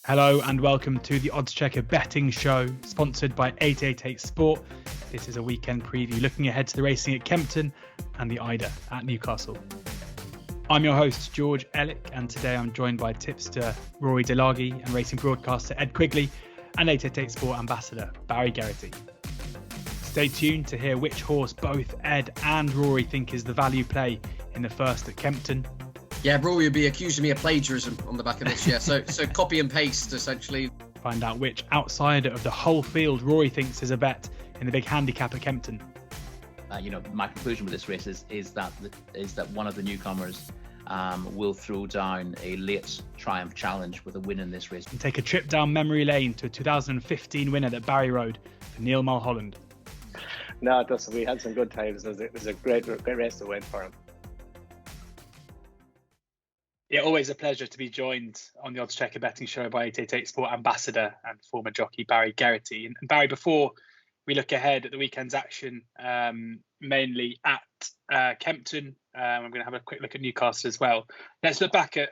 Hello and welcome to the oddschecker betting show, sponsored by 888 Sport. This is a weekend preview looking ahead to the racing at Kempton and the Eider at Newcastle. I'm your host, George Elek, and today I'm joined by tipster Rory Delargy and racing broadcaster Ed Quigley and 888 Sport ambassador Barry Geraghty. Stay tuned to hear which horse both Ed and Rory think is the value play in the first at Kempton. Yeah, Rory would be accusing me of plagiarism on the back of this, yeah. So copy and paste, essentially. Find out which outsider of the whole field Rory thinks is a bet in the big handicap at Kempton. My conclusion with this race is that one of the newcomers will throw down a late Triumph Challenge with a win in this race. And take a trip down memory lane to a 2015 winner that Barry rode for Neil Mulholland. No, it doesn't. We had some good times. It was a great race to win for him. Yeah, always a pleasure to be joined on the oddschecker betting show by 888 Sport ambassador and former jockey Barry Geraghty. And Barry, before we look ahead at the weekend's action, mainly at Kempton, I'm going to have a quick look at Newcastle as well. Let's look back at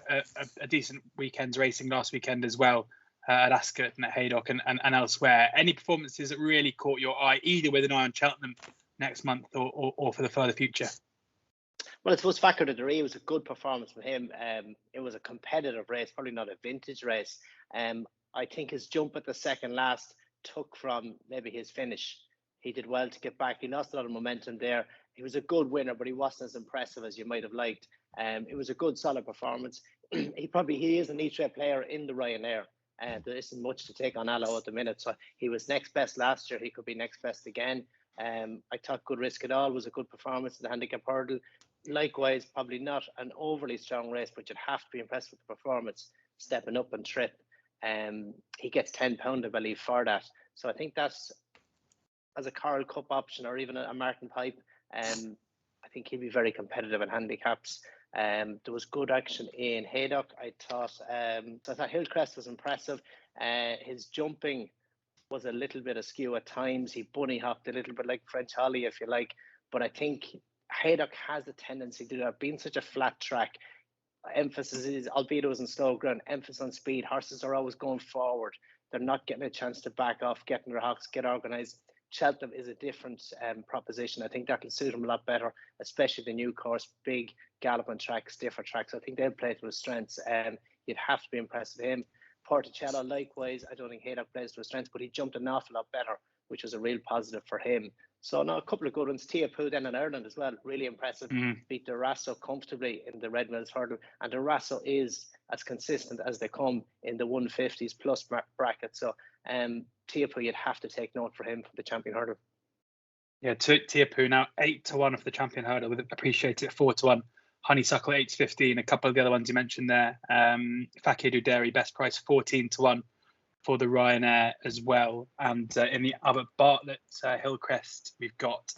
a decent weekend's racing last weekend as well, at Ascot and at Haydock and elsewhere. Any performances that really caught your eye, either with an eye on Cheltenham next month or for the further future? Well, I suppose Factor de Ree was a good performance from him. It was a competitive race, probably not a vintage race. I think his jump at the second last took from maybe his finish. He did well to get back. He lost a lot of momentum there. He was a good winner, but he wasn't as impressive as you might have liked. It was a good, solid performance. He is an E-Trade player in the Ryanair. There isn't much to take on Allo at the minute. So he was next best last year. He could be next best again. I thought Good Risk It All was a good performance in the handicap hurdle. Likewise, probably not an overly strong race, but you'd have to be impressed with the performance, stepping up and trip. He gets £10, I believe, for that. So I think that's, as a Coral Cup option or even a Martin Pipe, I think he'd be very competitive in handicaps. There was good action in Haydock. I thought Hillcrest was impressive. His jumping was a little bit askew at times. He bunny hopped a little bit like French Holly, if you like. But I think Haydock has a tendency to do that. Being such a flat track, emphasis is, albeit it was in slow ground, emphasis on speed. Horses are always going forward. They're not getting a chance to back off, getting their hocks, get organised. Cheltenham is a different proposition. I think that will suit him a lot better, especially the new course, big galloping tracks, different tracks. I think they'll play to his strengths. You'd have to be impressed with him. Porticello, likewise, I don't think Haydock plays to his strengths, but he jumped an awful lot better, which was a real positive for him. So, a couple of good ones. Tiapu then in Ireland as well, really impressive. Beat Durasso comfortably in the Red Mills hurdle. And Durasso is as consistent as they come in the 150s plus bracket. So, Tiapu, you'd have to take note for him for the champion hurdle. Yeah, Tiapu now 8-1 for the champion hurdle, with Appreciate It 4-1. Honeysuckle 8-15, a couple of the other ones you mentioned there. Fakir Duderi, best price 14-1 for the Ryanair as well. And in the Albert Bartlett Hillcrest, we've got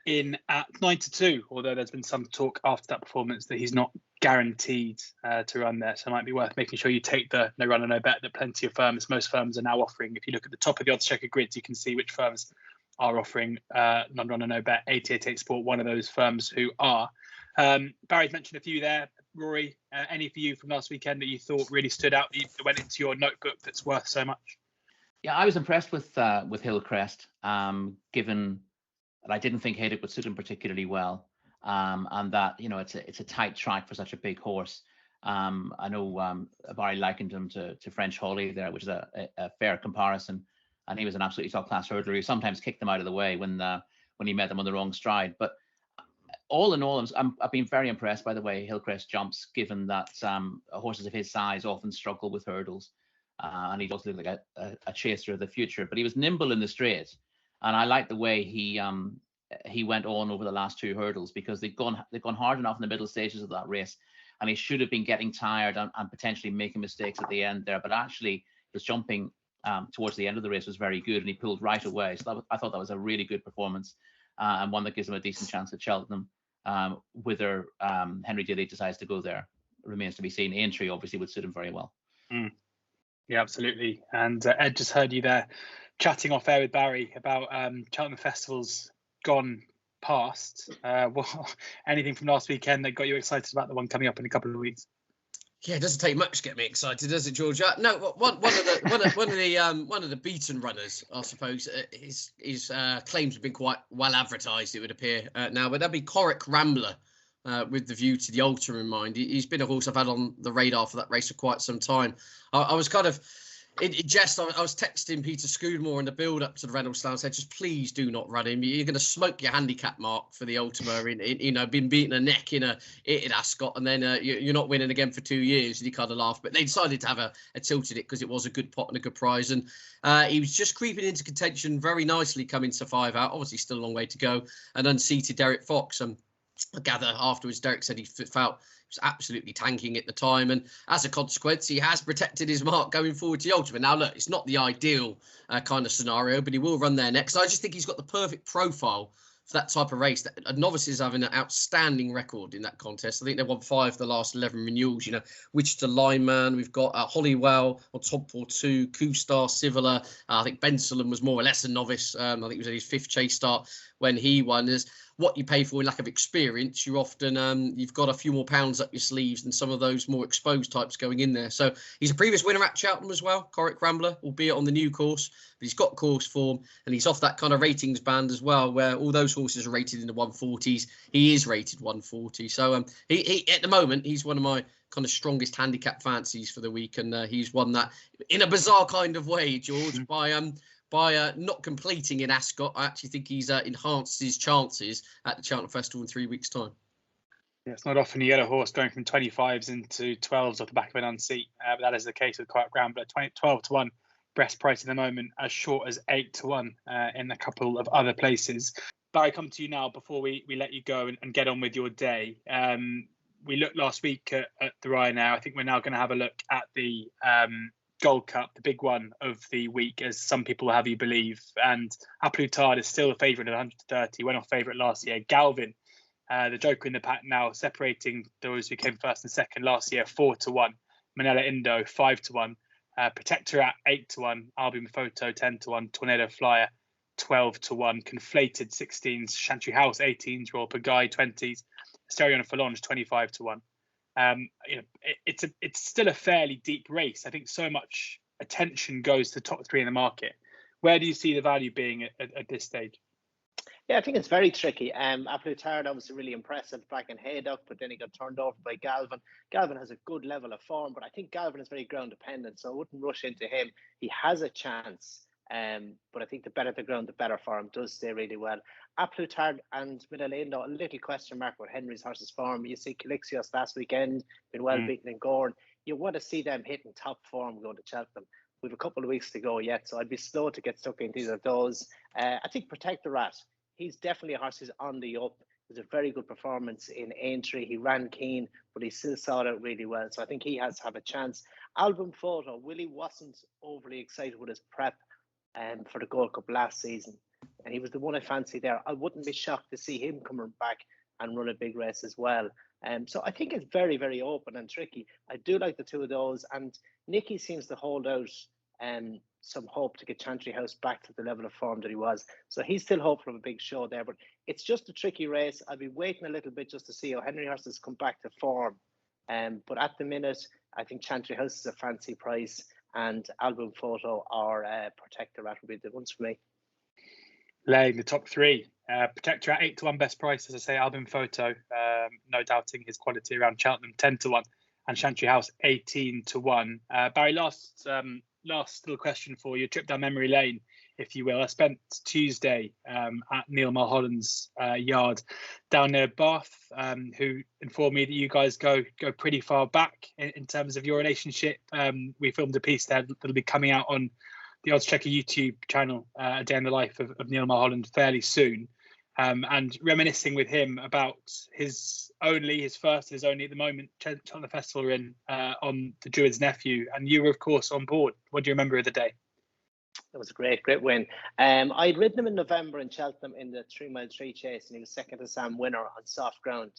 in at 9-2, although there's been some talk after that performance that he's not guaranteed to run there. So it might be worth making sure you take the no run and no bet that plenty of firms, most firms are now offering. If you look at the top of the oddschecker grids, you can see which firms are offering non-run and no bet. 888 Sport, one of those firms who are. Barry's mentioned a few there. Rory, any for you from last weekend that you thought really stood out, that went into your notebook that's worth so much? Yeah, I was impressed with Hillcrest, given that I didn't think Haydock would suit him particularly well, and that it's a tight track for such a big horse. I know Barry likened him to French Holly there, which is a fair comparison, and he was an absolutely top class hurdler. He sometimes kicked them out of the way when he met them on the wrong stride, but all in all, I've been very impressed by the way Hillcrest jumps, given that horses of his size often struggle with hurdles. And he does look like a chaser of the future. But he was nimble in the straight. And I like the way he went on over the last two hurdles, because they've gone hard enough in the middle stages of that race. And he should have been getting tired and potentially making mistakes at the end there. But actually, his jumping towards the end of the race was very good, and he pulled right away. So I thought that was a really good performance, and one that gives him a decent chance at Cheltenham. Whether Henry Daly decides to go there remains to be seen. Aintree obviously would suit him very well. Yeah, absolutely. And Ed, just heard you there chatting off air with Barry about Cheltenham Festival's gone past. Anything from last weekend that got you excited about the one coming up in a couple of weeks? Yeah, it doesn't take much to get me excited, does it, George? No, one of the beaten runners, I suppose. His claims have been quite well advertised, it would appear now, but that'd be Coral Rambler, with the view to the Ultra in mind. He's been a horse I've had on the radar for that race for quite some time. I was kind of in jest. I was texting Peter Scudamore in the build up to the Reynolds Stand. Said, just please do not run him. You're going to smoke your handicap mark for the Ultima. Been beaten a neck in Ascot, and then you're not winning again for 2 years. And he kind of laughed, but they decided to have a tilted it because it was a good pot and a good prize. And he was just creeping into contention very nicely, coming to 5 out. Obviously, still a long way to go. And unseated Derek Fox. I gather afterwards, Derek said he felt was absolutely tanking at the time, and as a consequence, he has protected his mark going forward to the Ultimate. Now, look, it's not the ideal kind of scenario, but he will run there next. I just think he's got the perfect profile for that type of race. That novices having an outstanding record in that contest. I think they've won 5 of the last 11 renewals. Wichita Lineman, we've got Hollywell on top for 2, Kustar, Sivela. I think Bensalem was more or less a novice. I think it was at his 5th chase start when he won. There's what you pay for in lack of experience. You're often you've got a few more pounds up your sleeves than some of those more exposed types going in there. So he's a previous winner at Cheltenham as well, Coral Rambler, albeit on the new course, but he's got course form and he's off that kind of ratings band as well, where all those horses are rated in the 140s. He is rated 140. So he at the moment he's one of my kind of strongest handicap fancies for the week, and he's won that in a bizarre kind of way, George, by not completing in Ascot. I actually think he's enhanced his chances at the Cheltenham Festival in 3 weeks' time. Yeah, it's not often you get a horse going from 25s into 12s off the back of an unseat, but that is the case with Coral Rambler. 12 to 1 best price at the moment, as short as 8 to 1 in a couple of other places. But I come to you now before we let you go and get on with your day. We looked last week at the Ryanair. I think we're now going to have a look at the Gold Cup, the big one of the week, as some people have you believe. And A Plus Tard is still a favourite at 130. Went off favourite last year. Galvin, the joker in the pack now, separating those who came first and second last year, 4 to 1. Manila Indo, 5 to 1. Protector at 8 to 1. Albion Photo, 10 to 1. Tornado Flyer, 12 to 1. Conflated 16s. Chantry House, 18s. Royal Pagaille, 20s. Stereo and Falange, 25 to 1. It's still a fairly deep race. I think so much attention goes to the top 3 in the market. Where do you see the value being at this stage? Yeah, I think it's very tricky. A Plus Tard obviously really impressive back in Haydock, but then he got turned over by Galvin. Galvin has a good level of form, but I think Galvin is very ground dependent, so I wouldn't rush into him. He has a chance, but I think the better the ground, the better for him. Does stay really well. A Plus Tard and Middelendo, a little question mark with Henry's horse's form. You see Calixios last weekend, been well beaten in Gorn. You want to see them hitting top form going to Cheltenham. We've a couple of weeks to go yet, so I'd be slow to get stuck into either of those. I think Protect the Rat. He's definitely a horse who's on the up. It was a very good performance in Aintree. He ran keen, but he still saw it out really well. So I think he has to have a chance. Album Photo, Willie wasn't overly excited with his prep for the Gold Cup last season. And he was the one I fancy there. I wouldn't be shocked to see him coming back and run a big race as well. So I think it's very, very open and tricky. I do like the 2 of those. And Nicky seems to hold out some hope to get Chantry House back to the level of form that he was. So he's still hopeful of a big show there. But it's just a tricky race. I'll be waiting a little bit just to see how Henry Horses come back to form. But at the minute, I think Chantry House is a fancy price, and Album Photo or Protector Rat would be the ones for me. Laying the top 3. Protector at 8 to 1 best price, as I say. Album Photo, no doubting his quality around Cheltenham, 10 to 1. And Chantry House, 18 to 1. Barry, last little question for you. Trip down memory lane, if you will. I spent Tuesday at Neil Mulholland's yard down near Bath, who informed me that you guys go pretty far back in terms of your relationship. We filmed a piece there that'll be coming out on the oddschecker YouTube channel, A Day in the Life of Neil Mulholland, fairly soon. And reminiscing with him about his first and his only at the moment Cheltenham Festival in on the Druid's Nephew, and you were of course on board. What do you remember of the day? It was a great win. I'd ridden him in November in Cheltenham in the 3 Mile 3 Chase, and he was second to Sam winner on soft ground.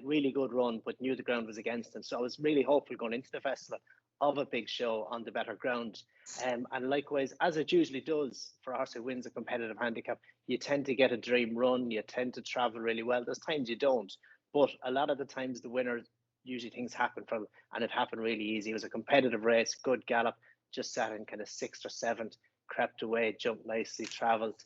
Really good run, but knew the ground was against him. So I was really hopeful going into the festival of a big show on the better ground. And likewise, as it usually does for a horse who wins a competitive handicap, you tend to get a dream run, you tend to travel really well. There's times you don't, but a lot of the times the winners usually things happen from, and it happened really easy. It was a competitive race, good gallop, just sat in kind of 6th or 7th, crept away, jumped nicely, travelled,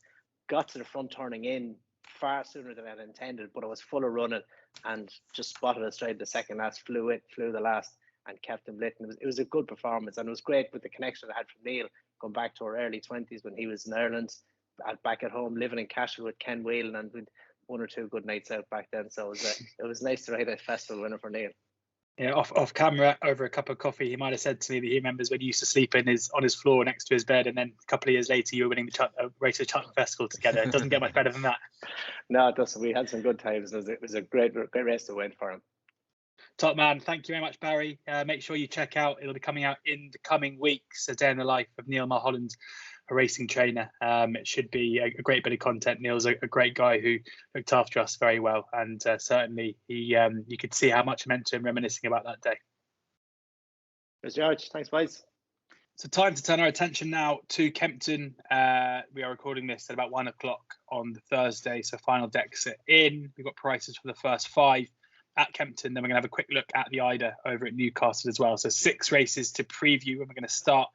got to the front turning in far sooner than I had intended, but I was full of running and just spotted it straight the second last, flew the last and kept him lit. And it was a good performance, and it was great with the connection I had from Neil, going back to our early 20s when he was in Ireland, back at home, living in Cashel with Ken Whelan, and with 1 or 2 good nights out back then. So it was nice to ride a festival winner for Neil. Yeah, off camera over a cup of coffee, he might have said to me that he remembers when he used to sleep on his floor next to his bed, and then a couple of years later you were winning the race at Cheltenham Festival together. It doesn't get much better than that. No, it doesn't. We had some good times. It was a great race to win for him. Top man, thank you very much, Barry. Make sure you check out, it'll be coming out in the coming weeks, A Day in the Life of Neil Mulholland, a racing trainer. It should be a great bit of content. Neil's a great guy who looked after us very well, and certainly you could see how much I meant to him reminiscing about that day. There's George. Thanks, boys. So time to turn our attention now to Kempton. We are recording this at about 1 o'clock on the Thursday, so final decks are in. We've got prices for the first 5 at Kempton. Then we're going to have a quick look at the Eider over at Newcastle as well. So 6 races to preview, and we're going to start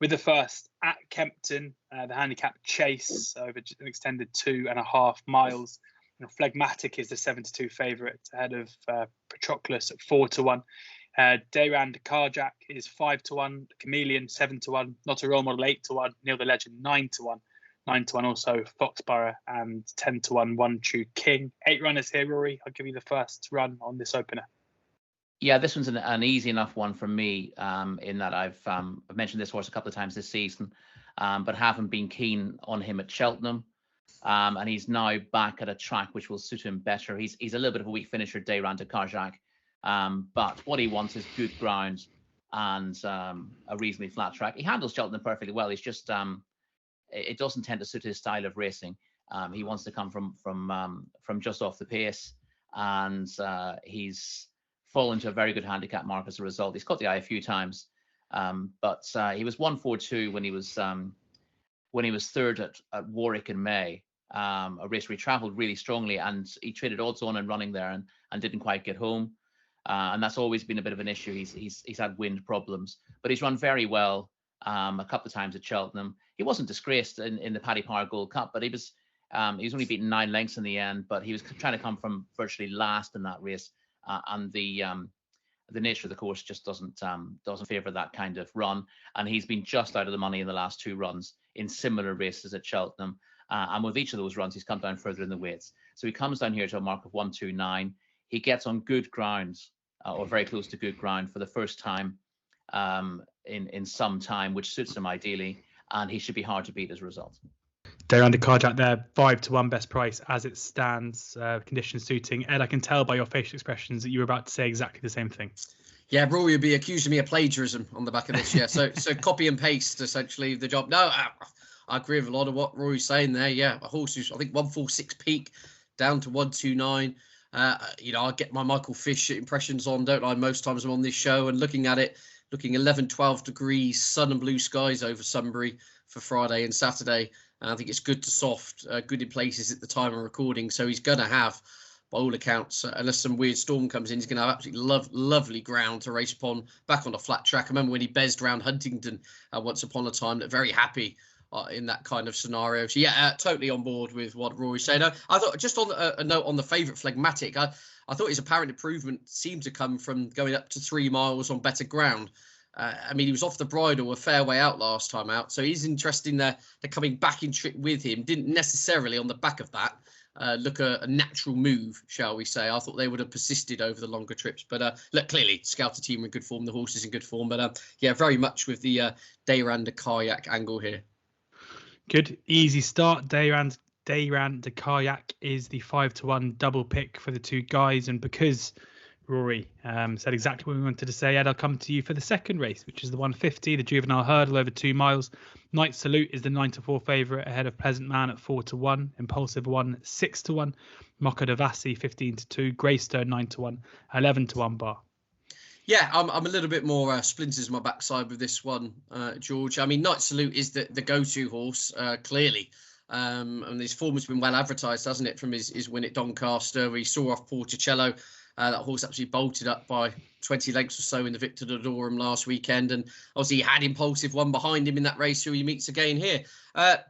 with the first at Kempton, the handicap chase over an extended 2.5 miles. Phlegmatic is the 7-2 favourite ahead of Patroclus at 4-1. Dayran Karjak is 5-1. Chameleon 7-1. Not a Role Model 8-1. Neil the Legend 9-1. 9-1 also Foxborough, and 10-1 One True King. 8 runners here, Rory. I'll give you the first run on this opener. Yeah, this one's an easy enough one for me, in that I've mentioned this horse a couple of times this season, but haven't been keen on him at Cheltenham. And he's now back at a track which will suit him better. He's a little bit of a weak finisher, Dayran Karjak, but what he wants is good ground and a reasonably flat track. He handles Cheltenham perfectly well. He's just it doesn't tend to suit his style of racing. He wants to come from just off the pace, and he's fallen to a very good handicap mark as a result. He's caught the eye a few times, but he was 1-4-2 when he was third at Warwick in May, a race where he travelled really strongly, and he traded odds on and running there and didn't quite get home. And that's always been a bit of an issue. He's had wind problems, but he's run very well a couple of times at Cheltenham. He wasn't disgraced in the Paddy Power Gold Cup, but he was only beaten 9 lengths in the end. But he was trying to come from virtually last in that race, and the nature of the course just doesn't favour that kind of run. And he's been just out of the money in the last 2 runs in similar races at Cheltenham. And with each of those runs, he's come down further in the weights. So he comes down here to a mark of 129. He gets on good grounds, or very close to good ground for the first time in some time, which suits him ideally, and he should be hard to beat as a result. Dayran Karjak there, 5-1 best price as it stands, conditions suiting. Ed, I can tell by your facial expressions that you were about to say exactly the same thing. Yeah, Rory would be accusing me of plagiarism on the back of this. Yeah, so copy and paste essentially the job. No, I agree with a lot of what Rory's saying there. Yeah, a horse who's I think 146 peak down to 129. I get my Michael Fish impressions on, don't I? Most times I'm on this show and looking at it, looking 11, 12 degrees, sun and blue skies over Sunbury for Friday and Saturday. And I think it's good to soft, good in places at the time of recording. So he's going to have, by all accounts, unless some weird storm comes in, he's going to have absolutely lovely ground to race upon, back on a flat track. I remember when he bezzed around Huntingdon once upon a time, that very happy in that kind of scenario. So yeah, totally on board with what Rory said. I thought, just on a note on the favourite Phlegmatic, I thought his apparent improvement seemed to come from going up to 3 miles on better ground. I mean, he was off the bridle a fair way out last time out, so he's interesting that they're coming back in trick with him. Didn't necessarily on the back of that look a natural move, shall we say. I thought they would have persisted over the longer trips, but look, clearly Scouter team are in good form, the horse is in good form, but yeah, very much with the Dayran Karjak angle here. Good, easy start. Dayran Karjak is the 5-1 double pick for the 2 guys, and because Rory said exactly what we wanted to say, Ed, I'll come to you for the second race, which is the 150, the juvenile hurdle over 2 miles. Night Salute is the 9-4 favourite ahead of Pleasant Man at 4-1, Impulsive One 6-1, Mocca Devassi 15-2, Greystone 9-1, 11-1 bar. Yeah, I'm a little bit more splinters in my backside with this one, George. I mean, Night Salute is the go-to horse, clearly. And his form has been well advertised, hasn't it, from his win at Doncaster, where he saw off Porticello. That horse absolutely bolted up by 20 lengths or so in the Victor Dodorum last weekend, and obviously he had Impulsive one behind him in that race who he meets again here.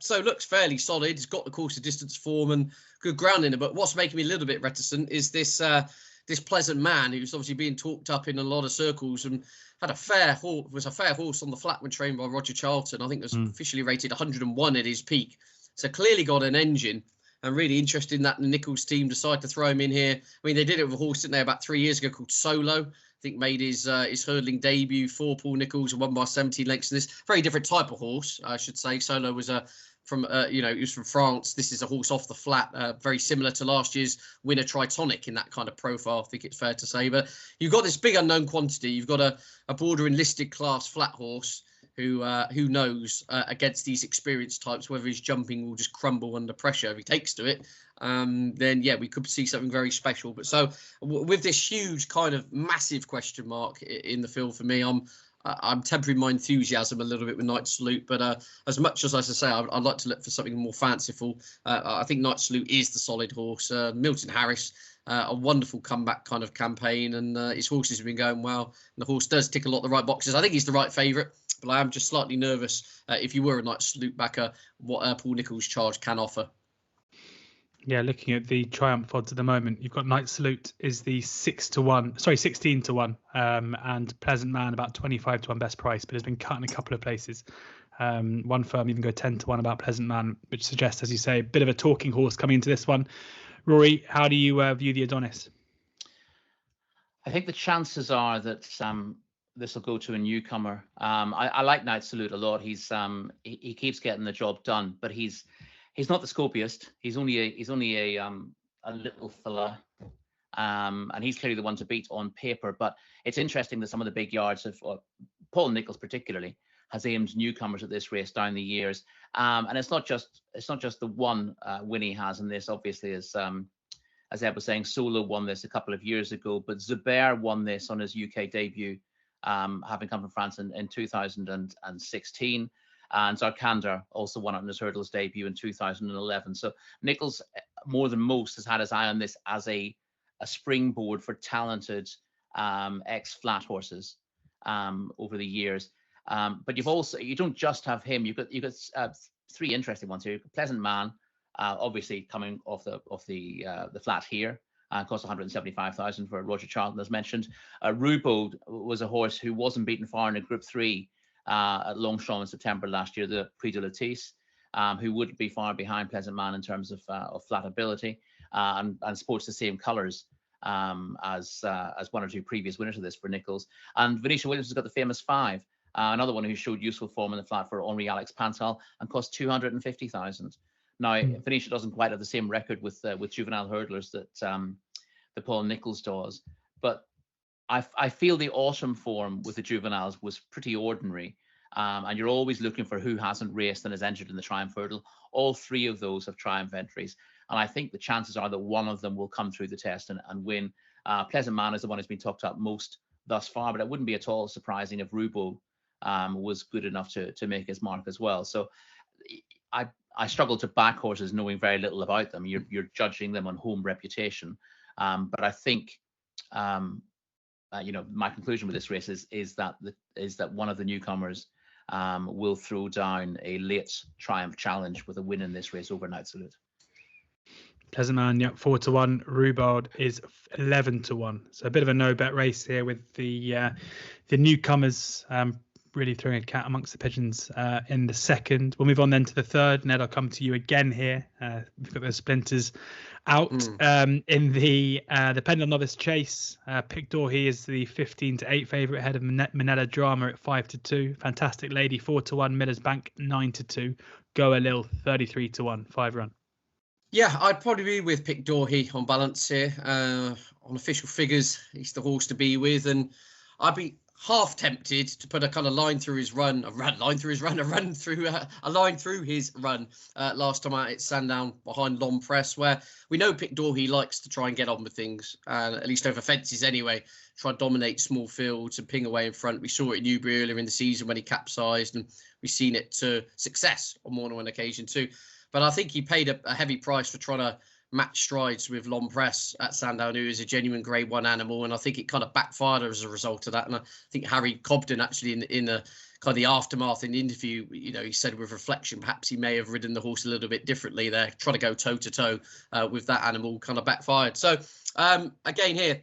So looks fairly solid. He's got the course of distance form and good ground in it. But what's making me a little bit reticent is this Pleasant Man, who's obviously being talked up in a lot of circles and had a fair horse on the flat when trained by Roger Charlton. I think it was officially rated 101 at his peak. So clearly got an engine. I'm really interested in that the Nichols team decide to throw him in here. I mean, they did it with a horse, didn't they, about 3 years ago called Solo. I think made his hurdling debut for Paul Nichols and won by 17 lengths. And this very different type of horse, I should say. Solo was he was from France. This is a horse off the flat, very similar to last year's winner Tritonic in that kind of profile, I think it's fair to say. But you've got this big unknown quantity. You've got a border enlisted class flat horse who knows against these experienced types whether his jumping will just crumble under pressure if he takes to it. Then yeah, we could see something very special. But so with this huge kind of massive question mark in the field for me, I'm tempering my enthusiasm a little bit with Night Salute, but as much as I say, I'd like to look for something more fanciful. I think Night Salute is the solid horse. Milton Harris, a wonderful comeback kind of campaign, and his horses have been going well. And the horse does tick a lot of the right boxes. I think he's the right favourite, but I am just slightly nervous if you were a Night Salute backer, what Paul Nichols' charge can offer. Yeah, looking at the Triumph odds at the moment, you've got Night Salute is the 16 to 1, and Pleasant Man about 25 to 1 best price, but has been cut in a couple of places. One firm even go 10 to 1 about Pleasant Man, which suggests, as you say, a bit of a talking horse coming into this one. Rory, how do you view the Adonis? I think the chances are that this will go to a newcomer. I like Night Salute a lot. He keeps getting the job done, but he's not the scopiest. He's only a little fella, and he's clearly the one to beat on paper. But it's interesting that some of the big yards of Paul Nichols particularly has aimed newcomers at this race down the years. And it's not just the one win he has in this. Obviously, as Ed was saying, Solo won this a couple of years ago, but Zubair won this on his UK debut, having come from France in 2016. And Zarkandar also won it on his hurdles debut in 2011. So Nichols, more than most, has had his eye on this as a springboard for talented ex-flat horses over the years. But you don't just have him. You've got three interesting ones here. You've got Pleasant Man, obviously coming off the flat here. Cost 175,000 for Roger Charlton, as mentioned. Rubo was a horse who wasn't beaten far in a Group 3 at Longchamp in September last year, the Prix de Latisse, who wouldn't be far behind Pleasant Man in terms of flat ability, and sports the same colours as one or two previous winners of this for Nichols. And Venetia Williams has got the famous 5, another one who showed useful form in the flat for Henri Alex Pantal and cost 250,000. Now, Venetia doesn't quite have the same record with juvenile hurdlers that Paul Nichols does, but I feel the autumn form with the juveniles was pretty ordinary, and you're always looking for who hasn't raced and is entered in the Triumph Hurdle. All 3 of those have Triumph entries, and I think the chances are that one of them will come through the test and win. Pleasant Man is the one who's been talked up most thus far, but it wouldn't be at all surprising if Rubo was good enough to make his mark as well. So I struggle to back horses knowing very little about them. You're judging them on home reputation, but I think my conclusion with this race is that one of the newcomers will throw down a late Triumph challenge with a win in this race over Night Salute. Pleasant Man, 4 to 1. Rhubarb is 11 to 1. So a bit of a no bet race here with the newcomers really throwing a cat amongst the pigeons in the second. We'll move on then to the third. Ned, I'll come to you again here. We've got those splinters out in the Pendle Novice Chase. Pic D'Orhy is the 15 to 8 favourite ahead of Manella Drama at 5 to 2. Fantastic Lady 4 to 1. Miller's Bank 9 to 2. Go a Lil 33 to 1. 5 run. Yeah, I'd probably be with Pic D'Orhy on balance here. On official figures, he's the horse to be with, and I'd be half tempted to put a kind of line through his run, a line through his run last time out at Sandown behind Long Press, where we know Pic D'Orhy likes to try and get on with things, at least over fences anyway, try and dominate small fields and ping away in front. We saw it in Newbury earlier in the season when he capsized, and we've seen it to success on more than one occasion too. But I think he paid a heavy price for trying to match strides with Long Press at Sandown, who is a genuine Grade 1 animal, and I think it kind of backfired as a result of that. And I think Harry Cobden actually in the kind of the aftermath in the interview, he said with reflection, perhaps he may have ridden the horse a little bit differently there, trying to go toe to toe with that animal, kind of backfired. So again here,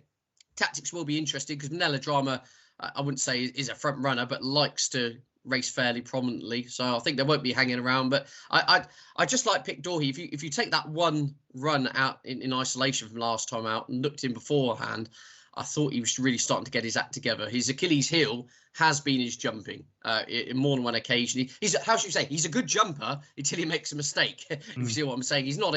tactics will be interesting because Manila Drama, I wouldn't say is a front runner, but likes to race fairly prominently, so I think they won't be hanging around. But I just like Pic D'Orhy. If you take that one run out in isolation from last time out and looked in beforehand, I thought he was really starting to get his act together. His Achilles heel has been his jumping in more than one occasion. He's how should you say? He's a good jumper until he makes a mistake. If you see what I'm saying, he's not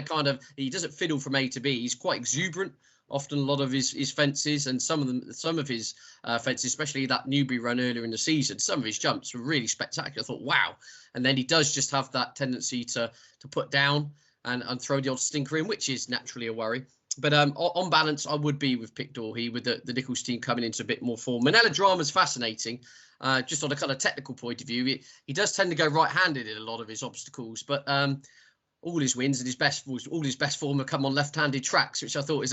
he doesn't fiddle from A to B. He's quite exuberant. Often a lot of his fences, and some of his fences, especially that Newbury run earlier in the season, some of his jumps were really spectacular. I thought, wow. And then he does just have that tendency to put down and throw the odd stinker in, which is naturally a worry. But on balance, I would be with Pic D'Orhy, with the Nichols team coming into a bit more form. Manila Drama's fascinating, just on a kind of technical point of view. He does tend to go right-handed in a lot of his obstacles, but all his wins and all his best form have come on left-handed tracks, which I thought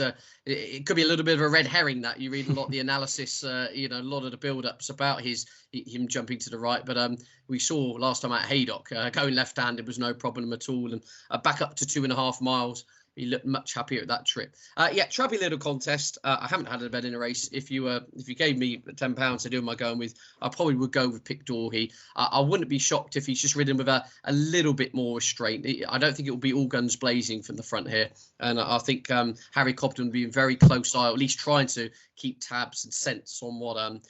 it could be a little bit of a red herring. That you read a lot of the analysis, a lot of the build-ups about him jumping to the right. But we saw last time at Haydock, going left-handed was no problem at all, and back up to 2.5 miles. He looked much happier at that trip. Trubby little contest. I haven't had a bet in a race. If you gave me £10 to do my going with, I probably would go with Pic D'Orhy. I wouldn't be shocked if he's just ridden with a little bit more restraint. I don't think it will be all guns blazing from the front here. And I think Harry Cobden will be in very close eye, or at least trying to keep tabs and sense on what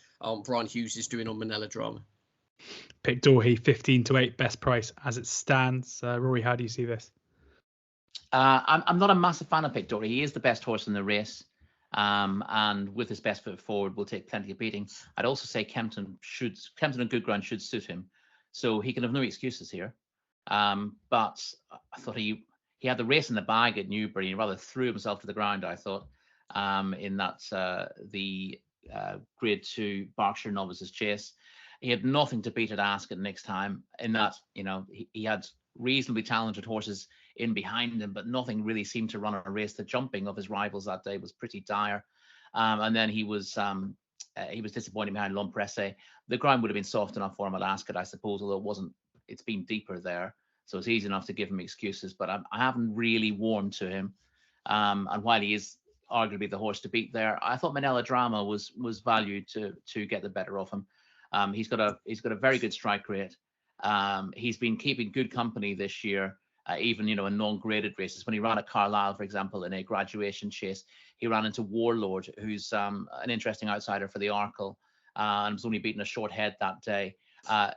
Brian Hughes is doing on Manila Drama. Pic D'Orhy 15-8 best price as it stands. Rory, how do you see this? I'm not a massive fan of Pic D'Orhy. He is the best horse in the race, and with his best foot forward, will take plenty of beating. I'd also say Kempton and Good Ground should suit him, so he can have no excuses here. But I thought he had the race in the bag at Newbury. He rather threw himself to the ground, I thought, in that the Grade 2 Berkshire Novices Chase. He had nothing to beat at Ascot next time. In that, he had reasonably talented horses in behind him, but nothing really seemed to run a race. The jumping of his rivals that day was pretty dire, and then he was disappointing behind L'Impresse. The ground would have been soft enough for him at Ascot, I suppose, although it wasn't. It's been deeper there, so it's easy enough to give him excuses. But I haven't really warmed to him, and while he is arguably the horse to beat there, I thought Manila Drama was valued to get the better of him. He's got a very good strike rate. He's been keeping good company this year. Even in non-graded races. When he ran at Carlisle, for example, in a graduation chase, he ran into Warlord, who's an interesting outsider for the Arkle, and was only beaten a short head that day.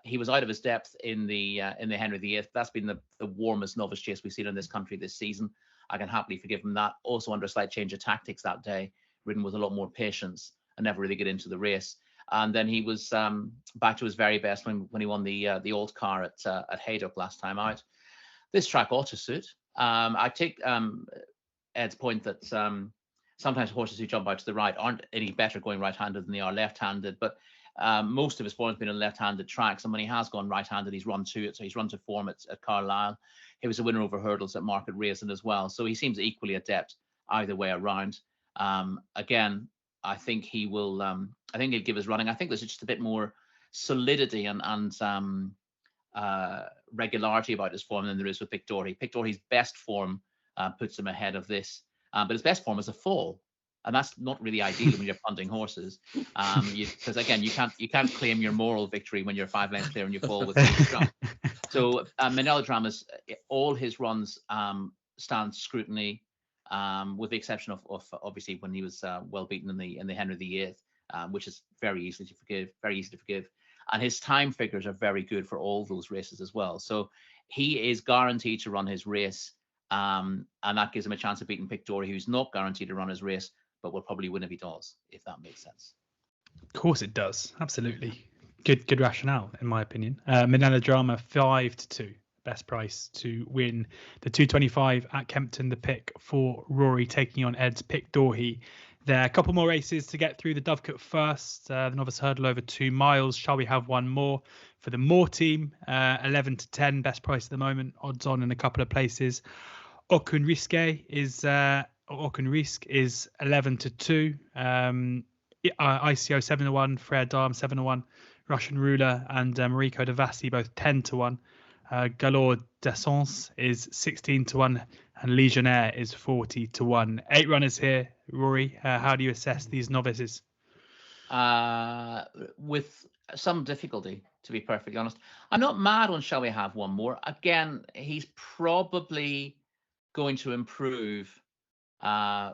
He was out of his depth in the Henry VIII. That's been the warmest novice chase we've seen in this country this season. I can happily forgive him that. Also under a slight change of tactics that day, ridden with a lot more patience and never really get into the race. And then he was back to his very best when he won the old car at Haydock last time out. This track ought to suit. I take Ed's point that sometimes horses who jump out to the right aren't any better going right-handed than they are left-handed, but most of his form has been on left-handed tracks, and when he has gone right-handed, he's run to it. So he's run to form at Carlisle. He was a winner over hurdles at Market Raisin as well, so he seems equally adept either way around. Again, I think he will. I think he'll give his running. I think there's just a bit more solidity and regularity about his form than there is with Pic D'Orhy. Pic D'Orhy's best form puts him ahead of this, but his best form is a fall, and that's not really ideal when you're punting horses, because again you can't claim your moral victory when you're 5 lengths clear and you fall with a jump. So Manila Drama's all his runs stand scrutiny, with the exception of obviously when he was well beaten in the Henry VIII, which is very easy to forgive. And his time figures are very good for all those races as well. So he is guaranteed to run his race, and that gives him a chance of beating Pic D'Orhy, who's not guaranteed to run his race, but will probably win if he does, if that makes sense. Of course it does. Absolutely. Good rationale, in my opinion. Manila Drama 5-2. Best price to win the 225 at Kempton. The pick for Rory taking on Ed's Pic D'Orhy. There are a couple more races to get through. The Dovecote first, the novice hurdle over 2 miles. Shall we have one more for the Moore team? 11-10, best price at the moment. Odds on in a couple of places. Aucun Risque is 11-2. ICO 7-1, Frere Darm 7-1, Russian Ruler and Mariko de Vassi both 10-1. Galore d'Essence is 16-1, and Legionnaire is 40-1. 8 runners here, Rory. How do you assess these novices? With some difficulty, to be perfectly honest. I'm not mad on Shall We Have One More. Again, he's probably going to improve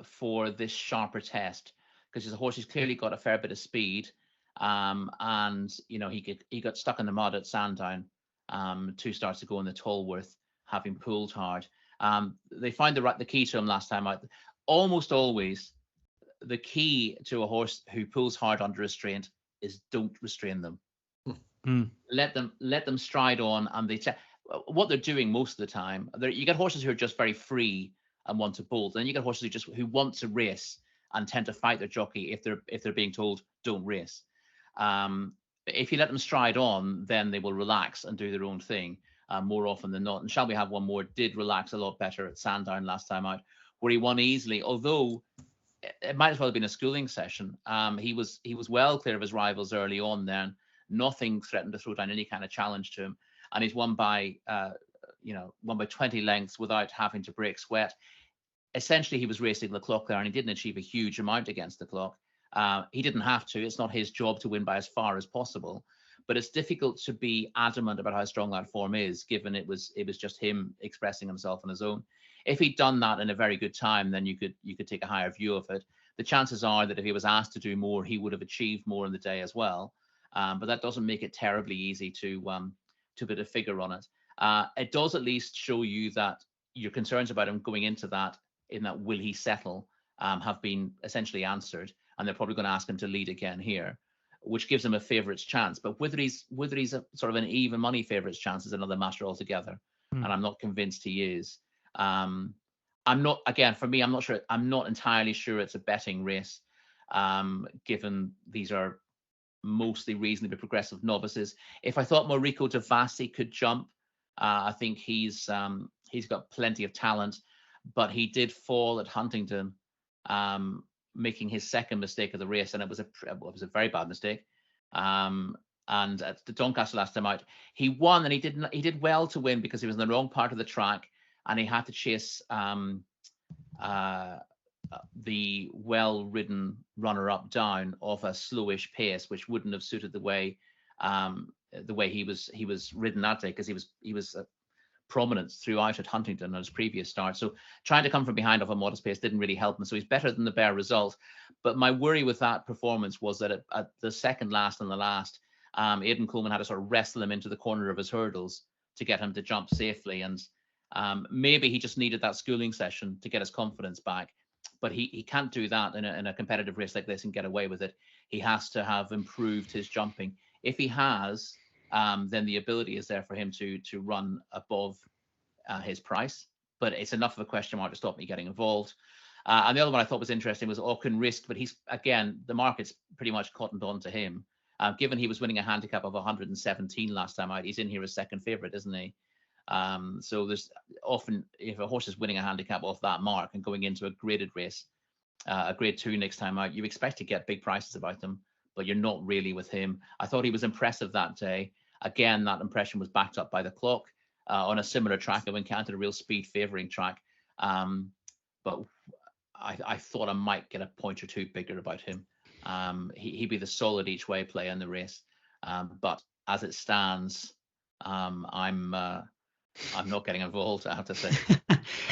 for this sharper test, because he's a horse who's clearly got a fair bit of speed, and he got stuck in the mud at Sandown 2 starts ago in the Tolworth, having pulled hard. They found the key to him last time out. Almost always, the key to a horse who pulls hard under restraint is don't restrain them. Let them stride on, and what they're doing most of the time. You get horses who are just very free and want to bolt, and you get horses who want to race and tend to fight their jockey if they're being told don't race. If you let them stride on, then they will relax and do their own thing more often than not. And Shall We Have One More did relax a lot better at Sandown last time out, where he won easily, although it might as well have been a schooling session. He was well clear of his rivals early on. Then nothing threatened to throw down any kind of challenge to him, and he's won by 20 lengths without having to break sweat. Essentially, he was racing the clock there, and he didn't achieve a huge amount against the clock. He didn't have to. It's not his job to win by as far as possible, but it's difficult to be adamant about how strong that form is, given it was just him expressing himself on his own. If he'd done that in a very good time, then you could take a higher view of it. The chances are that if he was asked to do more, he would have achieved more in the day as well. But that doesn't make it terribly easy to put a figure on it. It does at least show you that your concerns about him going into that, in that will he settle, have been essentially answered, and they're probably going to ask him to lead again here, which gives him a favourites chance. But whether he's a sort of an even money favourites chance is another matter altogether, and I'm not convinced he is. I'm not sure. I'm not entirely sure it's a betting race, given these are mostly reasonably progressive novices. If I thought Mariko de Vassi could jump, I think he's got plenty of talent, but he did fall at Huntingdon, making his second mistake of the race, and it was a very bad mistake. And at the Doncaster last time out, he won, and he did well to win because he was in the wrong part of the track, and he had to chase the well-ridden runner-up down off a slowish pace, which wouldn't have suited the way he was ridden that day, because he was prominence throughout at Huntingdon on his previous start. So trying to come from behind off a modest pace didn't really help him. So he's better than the bare result. But my worry with that performance was that at the second last and the last, Aidan Coleman had to sort of wrestle him into the corner of his hurdles to get him to jump safely. And maybe he just needed that schooling session to get his confidence back. But he can't do that in a competitive race like this and get away with it. He has to have improved his jumping. If he has, then the ability is there for him to run above his price. But it's enough of a question mark to stop me getting involved. And the other one I thought was interesting was Aucun Risk, but he's, again, the market's pretty much cottoned on to him. Given he was winning a handicap of 117 last time out, he's in here as second favourite, isn't he? So there's often, if a horse is winning a handicap off that mark and going into a graded race, a grade 2 next time out, you expect to get big prices about them, but you're not really with him. I thought he was impressive that day. Again, that impression was backed up by the clock on a similar track. I've encountered a real speed favouring track, but I thought I might get a point or two bigger about him. He'd be the solid each way play in the race, but as it stands, I'm not getting involved, I have to say.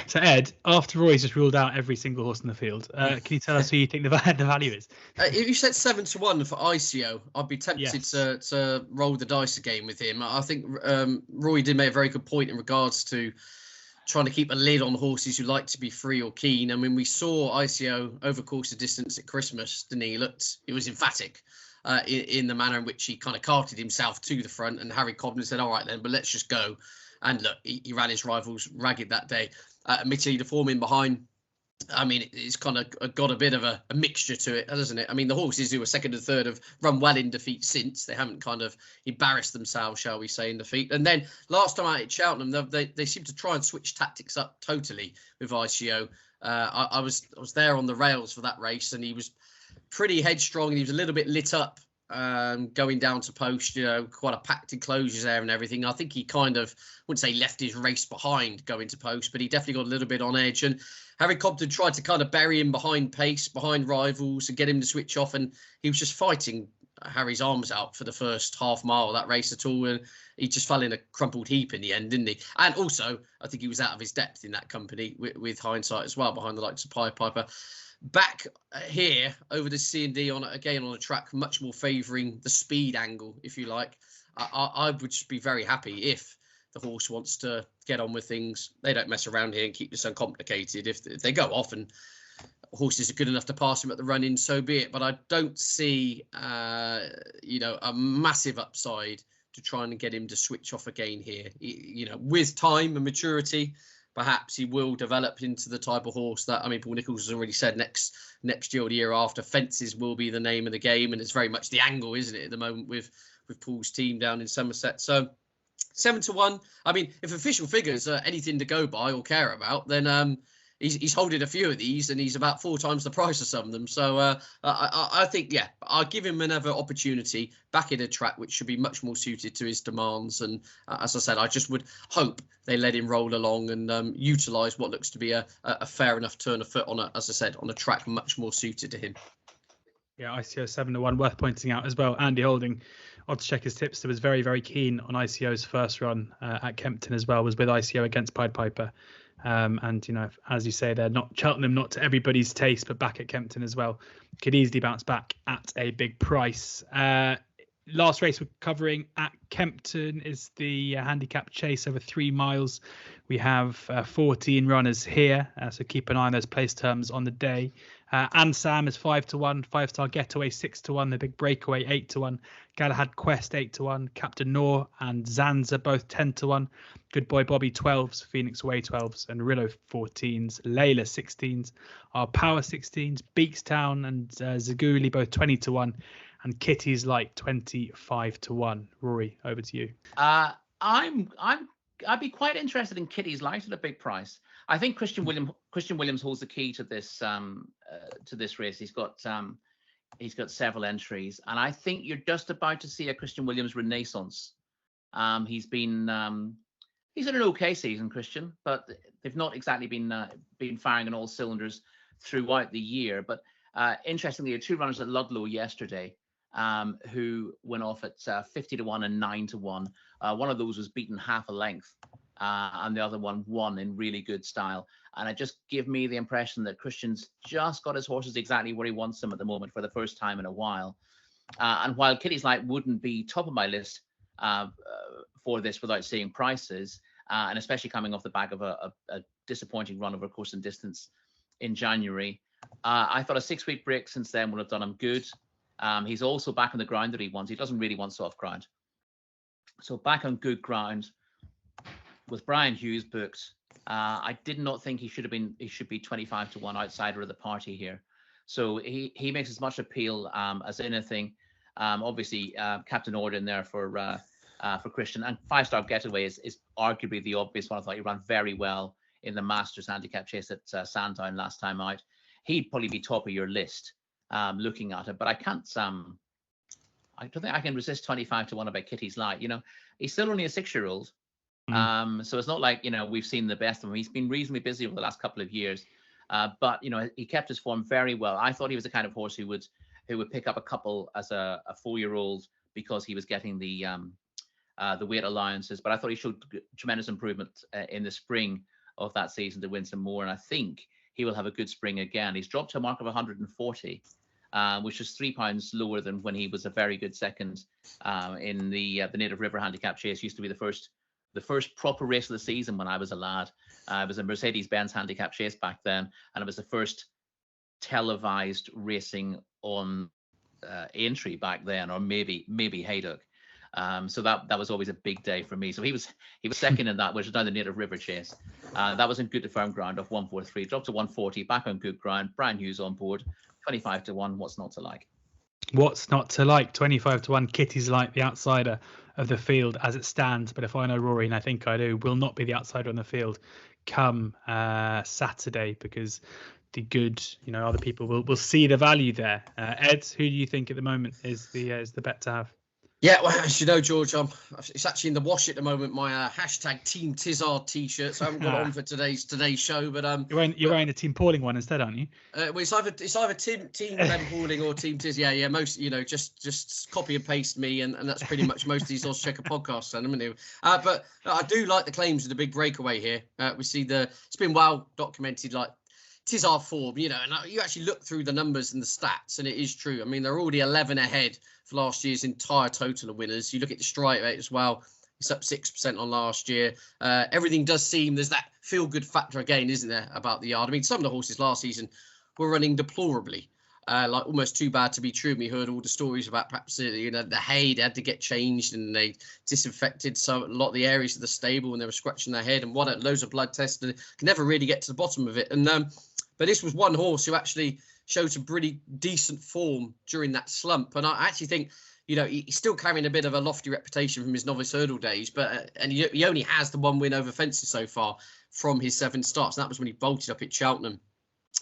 So Ed, after Roy's just ruled out every single horse in the field, can you tell us who you think the value is? If you said 7-1 for ICO, I'd be tempted to roll the dice again with him. I think Roy did make a very good point in regards to trying to keep a lid on horses who like to be free or keen. I mean, we saw ICO over course of distance at Christmas, didn't he? He was emphatic in the manner in which he kind of carted himself to the front, and Harry Cobden said, all right then, but let's just go. And look, he ran his rivals ragged that day. Admittedly, the form in behind I mean, it's kind of got a bit of a mixture to it, doesn't it? I mean, the horses who were second and third have run well in defeat since. They haven't kind of embarrassed themselves, shall we say, in defeat. And then last time out at Cheltenham, they seem to try and switch tactics up totally with ICO. I was there on the rails for that race, and he was pretty headstrong, and he was a little bit lit up going down to post, quite a packed enclosures there and everything. I think he kind of, wouldn't say left his race behind going to post, but he definitely got a little bit on edge. And Harry Cobden tried to kind of bury him behind pace, behind rivals, and get him to switch off. And he was just fighting Harry's arms out for the first half mile of that race at all. And he just fell in a crumpled heap in the end, didn't he? And also, I think he was out of his depth in that company with hindsight as well, behind the likes of Pied Piper. Back here over the C&D on a track much more favouring the speed angle, if you like. I would just be very happy if the horse wants to get on with things. They don't mess around here and keep this uncomplicated. If they go off and horses are good enough to pass him at the run-in, so be it. But I don't see, a massive upside to trying to get him to switch off again here. With time and maturity, perhaps he will develop into the type of horse that, Paul Nicholls has already said next year or the year after, fences will be the name of the game. And it's very much the angle, isn't it, at the moment with Paul's team down in Somerset. So 7-1. If official figures are anything to go by or care about, then he's holding a few of these, and he's about 4 times the price of some of them. So I think, I'll give him another opportunity back in a track which should be much more suited to his demands. And as I said, I just would hope they let him roll along and utilise what looks to be a fair enough turn of foot on a track much more suited to him. Yeah, ICO 7-1, worth pointing out as well. Andy Holding, Oddschecker's tipster, was very, very keen on ICO's first run at Kempton as well, was with ICO against Pied Piper. And, as you say, they're not Cheltenham, not to everybody's taste, but back at Kempton as well, could easily bounce back at a big price. Last race we're covering at Kempton is the handicap chase over 3 miles. We have 14 runners here, so keep an eye on those place terms on the day. Annsam is 5-1, 5-star Getaway 6-1, the big Breakaway 8-1, Galahad Quest 8-1, Captain Noor and Zanza both 10-1, Good Boy Bobby 12s, Phoenix Way 12s, and Rillo 14s, Layla 16s, our Power 16s, Beakstown and Zaguli both 20-1, and Kitty's Light 25-1. Rory, over to you. I'd be quite interested in Kitty's Light at a big price. I think Christian Williams holds the key to this race. He's got several entries, and I think you're just about to see a Christian Williams renaissance. He's had an okay season, Christian, but they've not exactly been firing on all cylinders throughout the year. But interestingly, there were 2 runners at Ludlow yesterday who went off at 50-1 and 9-1. One of those was beaten half a length, and the other one won in really good style. And it just gave me the impression that Christian's just got his horses exactly where he wants them at the moment for the first time in a while. And while Kitty's Light wouldn't be top of my list for this without seeing prices, and especially coming off the back of a disappointing run over course and distance in January, I thought a 6-week break since then would have done him good. He's also back on the ground that he wants. He doesn't really want soft ground. So back on good ground with Brian Hughes booked. I did not think he should be 25-1 outsider of the party here. So he makes as much appeal as anything. Obviously, Captain Order in there for Christian, and 5-star Getaway is arguably the obvious one. I thought he ran very well in the Masters handicap chase at Sandown last time out. He'd probably be top of your list. Looking at it, but I can't. I don't think I can resist 25-1 about Kitty's Light. He's still only a 6-year-old, so it's not like we've seen the best of him. He's been reasonably busy over the last couple of years, but he kept his form very well. I thought he was the kind of horse who would pick up a couple as a 4-year-old because he was getting the weight allowances. But I thought he showed tremendous improvement in the spring of that season to win some more, and I think he will have a good spring again. He's dropped to a mark of 140. Which is £3 lower than when he was a very good second in the Native River Handicap Chase. Used to be the first proper race of the season when I was a lad. It was a Mercedes-Benz Handicap Chase back then, and it was the first televised racing on Aintree back then, or maybe Haydock. So that was always a big day for me. So he was second in that, which is now the Native River Chase. That was in good to firm ground off 143, dropped to 140, back on good ground. Brian Hughes on board, 25 to 1. What's not to like? What's not to like? 25 to 1. Kitty's like the outsider of the field as it stands. But if I know Rory, and I think I do, will not be the outsider on the field come Saturday, because the good, other people will see the value there. Ed, who do you think at the moment is the bet to have? Yeah, well, as you know, George, it's actually in the wash at the moment. My hashtag Team Tizard t-shirt, so I haven't got it on for today's show. But you're wearing a Team Pauling one instead, aren't you? Well, it's either Team Ben Pauling or Team Tiz. Yeah. Most just copy and paste me, and that's pretty much most of these oddschecker podcasts. But I do like the claims of the big breakaway here. We see it's been well documented, like Tizard form, and you actually look through the numbers and the stats, and it is true. I mean, they're already 11 ahead for last year's entire total of winners. You look at the strike rate as well; it's up 6% on last year. Everything does seem there's that feel-good factor again, isn't there, about the yard? I mean, some of the horses last season were running deplorably, like almost too bad to be true. We heard all the stories about perhaps the hay they had to get changed, and they disinfected a lot of the areas of the stable, and they were scratching their head and loads of blood tests, and can never really get to the bottom of it. And but this was one horse who actually showed some pretty decent form during that slump. And I actually think, he's still carrying a bit of a lofty reputation from his novice hurdle days, but and he only has the one win over fences so far from his 7 starts. And that was when he bolted up at Cheltenham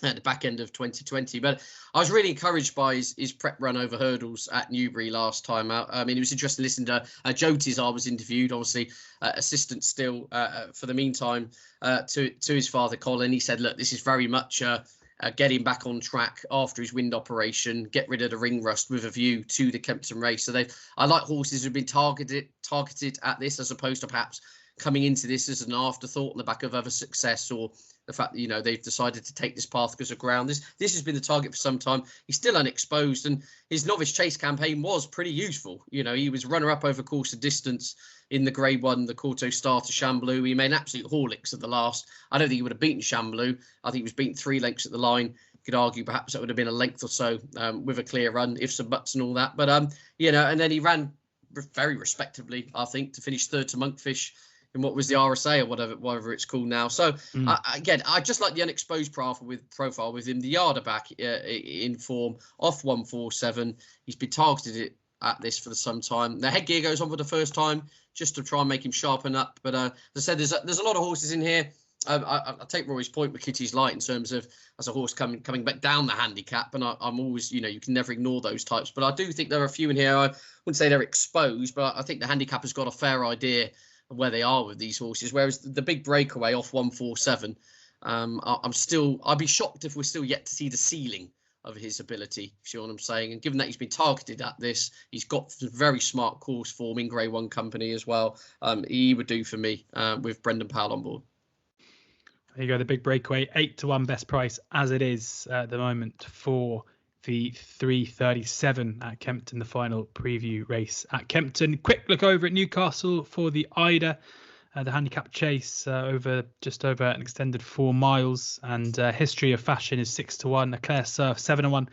at the back end of 2020. But I was really encouraged by his prep run over hurdles at Newbury last time out. I mean, it was interesting to listen to Joe Tizard was interviewed, obviously assistant still for the meantime to his father Colin. He said, look, this is very much get him back on track after his wind operation, get rid of the ring rust with a view to the Kempton race. So I like horses who've been targeted at this, as opposed to perhaps coming into this as an afterthought on the back of other success, or the fact that, they've decided to take this path because of ground. This has been the target for some time. He's still unexposed, and his novice chase campaign was pretty useful. He was runner-up over course of distance in the Grade 1, the Corto Star to Chamblou. He made an absolute Horlicks at the last. I don't think he would have beaten Chamblou. I think he was beaten 3 lengths at the line. You could argue perhaps that would have been a length or so with a clear run, ifs and buts and all that. But, and then he ran very respectably, I think, to finish 3rd to Monkfish in what was the RSA or whatever it's called now. So again, I just like the unexposed profile with him. The Yarder back in form, off 147. He's been targeted at this for some time. The headgear goes on for the first time just to try and make him sharpen up. But as I said, there's a lot of horses in here. I take Rory's point with Kitty's Light in terms of as a horse coming back down the handicap, and I'm always, you can never ignore those types. But I do think there are a few in here. I wouldn't say they're exposed, but I think the handicap has got a fair idea of where they are with these horses. Whereas the big breakaway off 147, I'd be shocked if we're still yet to see the ceiling of his ability, if you know what I'm saying. And given that he's been targeted at this, he's got very smart course form in Grade 1 company as well. He would do for me with Brendan Powell on board. There you go, the big breakaway, 8 to 1 best price as it is at the moment for the 3:37 at Kempton, the final preview race at Kempton. Quick look over at Newcastle for the Eider, the handicap chase just over an extended 4 miles, and History of Fashion is 6 to 1, Eclair Surf 7 to 1,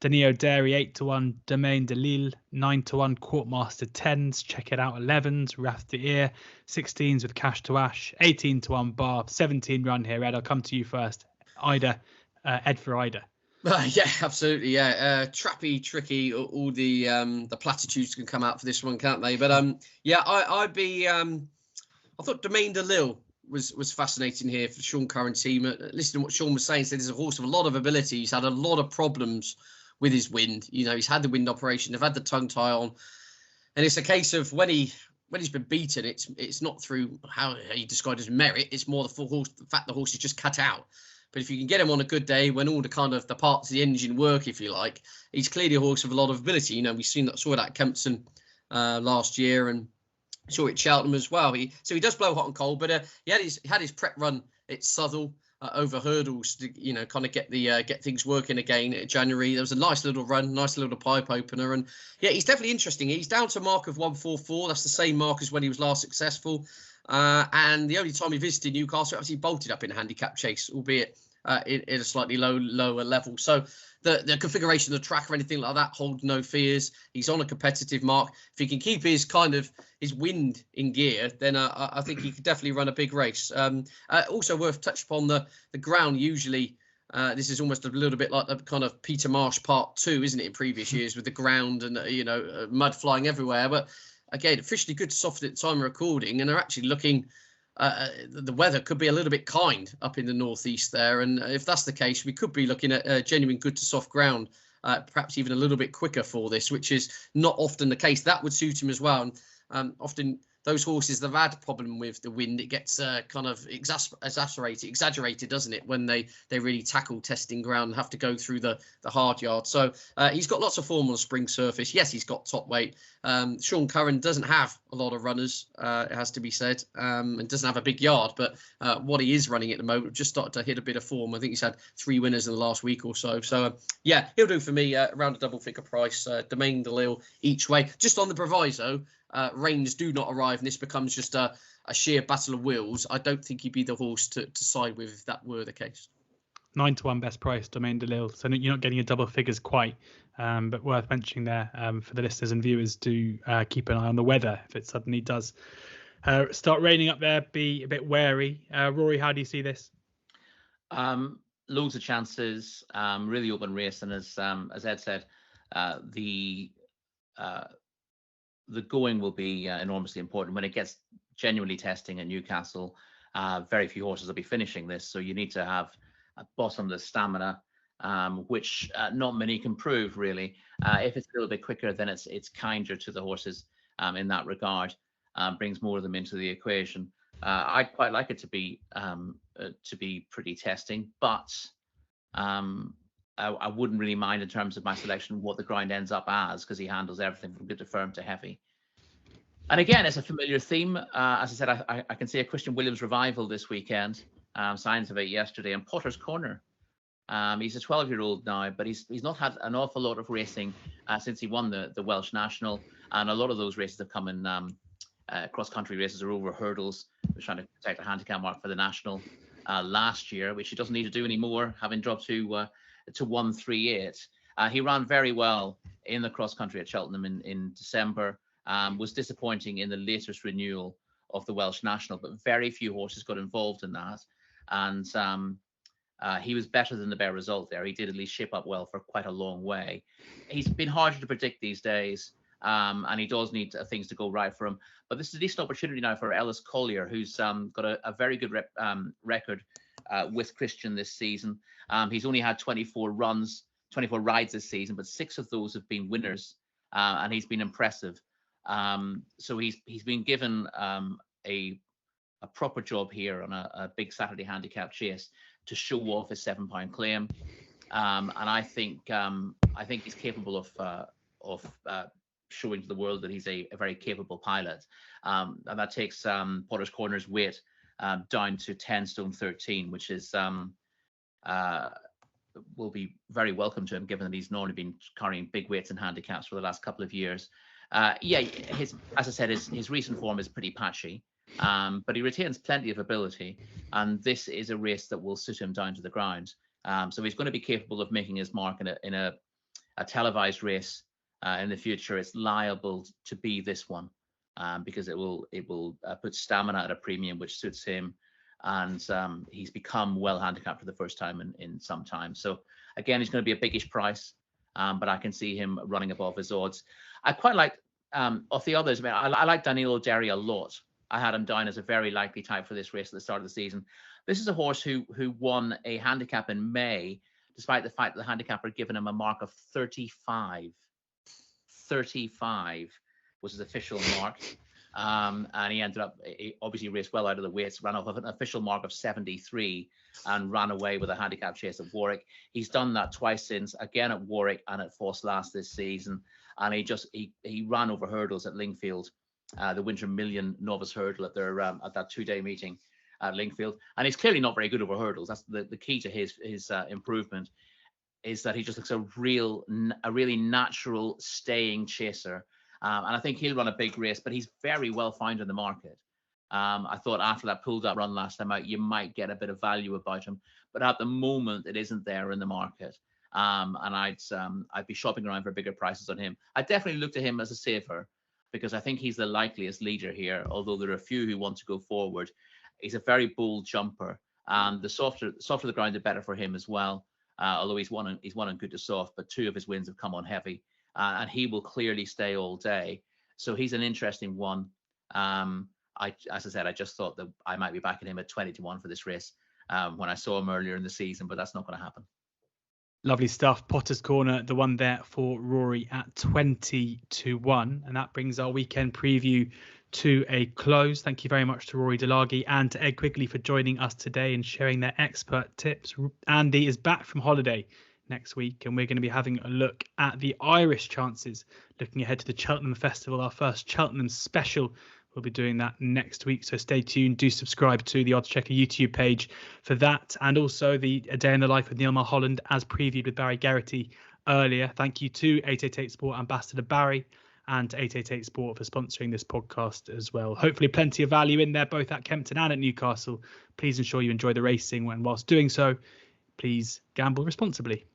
Danio Dairy 8 to 1, Domaine de Lille 9 to 1, Courtmaster 10s, Check It Out 11s, Wrath to Ear 16s with Cash to Ash, 18 to 1 Bar, 17 run here. Ed, I'll come to you first. Eider, Ed for Eider. Yeah, absolutely. Yeah, trappy, tricky. All the platitudes can come out for this one, can't they? But I'd be. I thought Domaine de Lille was fascinating here for the Sean Curran team. Listening to what Sean was saying, said he's a horse with a lot of ability. He's had a lot of problems with his wind. He's had the wind operation. They've had the tongue tie on, and it's a case of when he's been beaten, it's not through how he described his merit. It's more the fact the horse is just cut out. But if you can get him on a good day when all the the parts of the engine work, if you like, he's clearly a horse with a lot of ability. We've saw that at Kempton last year, and saw it at Cheltenham as well. He does blow hot and cold, but he had his prep run at Southwell over hurdles to kind of get things working again in January. There was a nice little run, nice little pipe opener, and yeah, he's definitely interesting. He's down to a mark of 144. That's the same mark as when he was last successful. And the only time he visited Newcastle, obviously bolted up in a handicap chase, albeit in a slightly lower level. So the configuration of the track or anything like that, hold no fears. He's on a competitive mark. If he can keep his wind in gear, then I think he could definitely run a big race. Also worth touching upon the ground. Usually, this is almost a little bit like the kind of Peter Marsh Part 2, isn't it, in previous years, with the ground and mud flying everywhere. But again, officially good to soft at the time of recording, and they're actually looking. The weather could be a little bit kind up in the northeast there, and if that's the case, we could be looking at genuine good to soft ground, perhaps even a little bit quicker for this, which is not often the case. That would suit him as well. And often those horses that have had a problem with the wind, it gets kind of exaggerated, doesn't it, when they really tackle testing ground and have to go through the hard yard. So he's got lots of form on spring surface. Yes, he's got top weight. Sean Curran doesn't have a lot of runners, it has to be said, and doesn't have a big yard, but what he is running at the moment just started to hit a bit of form. I think he's had 3 winners in the last week or so. So yeah, he'll do for me around a double figure price. Domain de Lille each way. Just on the proviso, rains do not arrive and this becomes just a sheer battle of wills. I don't think he'd be the horse to side with if that were the case. 9-1 best price, Domain de Lille. So you're not getting your double figures quite, but worth mentioning there for the listeners and viewers to keep an eye on the weather. If it suddenly does start raining up there, be a bit wary. Rory, how do you see this? Loads of chances, really open race, and as Ed said, the going will be enormously important when it gets genuinely testing at Newcastle. Very few horses will be finishing this, so you need to have a bottomless stamina, which not many can prove really. If it's a little bit quicker, then it's kinder to the horses in that regard. Brings more of them into the equation. I'd quite like it to be pretty testing, but I wouldn't really mind in terms of my selection what the ground ends up as, because he handles everything from good to firm to heavy. And again, it's a familiar theme. As I said, I can see a Christian Williams revival this weekend. Signs of it yesterday. And Potter's Corner. He's a 12-year-old now, but he's not had an awful lot of racing since he won the Welsh National. And a lot of those races have come in cross-country races or over hurdles. We're trying to protect a handicap mark for the National last year, which he doesn't need to do anymore, having dropped to 138. He ran very well in the cross-country at Cheltenham in December. Was disappointing in the latest renewal of the Welsh National, but very few horses got involved in that. And he was better than the bare result there. He did at least shape up well for quite a long way. He's been harder to predict these days, and he does need things to go right for him. But this is a decent opportunity now for Ellis Collier, who's got a very good record with Christian this season. He's only had 24 rides this season, but 6 of those have been winners, and he's been impressive. So he's been given a proper job here on a big Saturday handicap chase to show off his £7 claim, and I think he's capable of showing to the world that he's a very capable pilot, and that takes Potter's Corner's weight down to 10 stone 13, which is will be very welcome to him, given that he's normally been carrying big weights in handicaps for the last couple of years. As I said, his recent form is pretty patchy, but he retains plenty of ability, and this is a race that will suit him down to the ground. So he's going to be capable of making his mark in a televised race in the future. It's liable to be this one because it will put stamina at a premium, which suits him, and he's become well handicapped for the first time in some time. So again, he's going to be a biggish price, but I can see him running above his odds. I quite like of the others. I like Danilo Derry a lot. I had him down as a very likely type for this race at the start of the season. This is a horse who won a handicap in May, despite the fact that the handicapper had given him a mark of 35. 35 was his official mark. And he ended up, he obviously raced well out of the weights, ran off of an official mark of 73 and ran away with a handicap chase at Warwick. He's done that twice since, again at Warwick and at Foss last this season. And he ran over hurdles at Lingfield, the Winter Million novice hurdle at their at that 2-day meeting at Lingfield. And he's clearly not very good over hurdles. That's the key to his improvement, is that he just looks a really natural staying chaser. And I think he'll run a big race, but he's very well found in the market. I thought after that pulled up run last time out, you might get a bit of value about him, but at the moment it isn't there in the market. And I'd be shopping around for bigger prices on him. I definitely look to him as a safer, because I think he's the likeliest leader here, although there are a few who want to go forward. He's a very bold jumper, and the softer the ground, the better for him as well. Although he's won on good to soft, but 2 of his wins have come on heavy, and he will clearly stay all day. So he's an interesting one. As I said, I just thought that I might be backing him at 20 to 1 for this race when I saw him earlier in the season, but that's not going to happen. Lovely stuff. Potter's Corner, the one there for Rory at 20 to 1. And that brings our weekend preview to a close. Thank you very much to Rory Delargy and to Ed Quigley for joining us today and sharing their expert tips. Andy is back from holiday next week, and we're going to be having a look at the Irish chances, looking ahead to the Cheltenham Festival, our first Cheltenham special. We'll be doing that next week, so stay tuned. Do subscribe to the Oddschecker YouTube page for that, and also the A Day in the Life of Neil Mulholland, as previewed with Barry Geraghty earlier. Thank you to 888 Sport Ambassador Barry and to 888 Sport for sponsoring this podcast as well. Hopefully plenty of value in there, both at Kempton and at Newcastle. Please ensure you enjoy the racing, and whilst doing so, please gamble responsibly.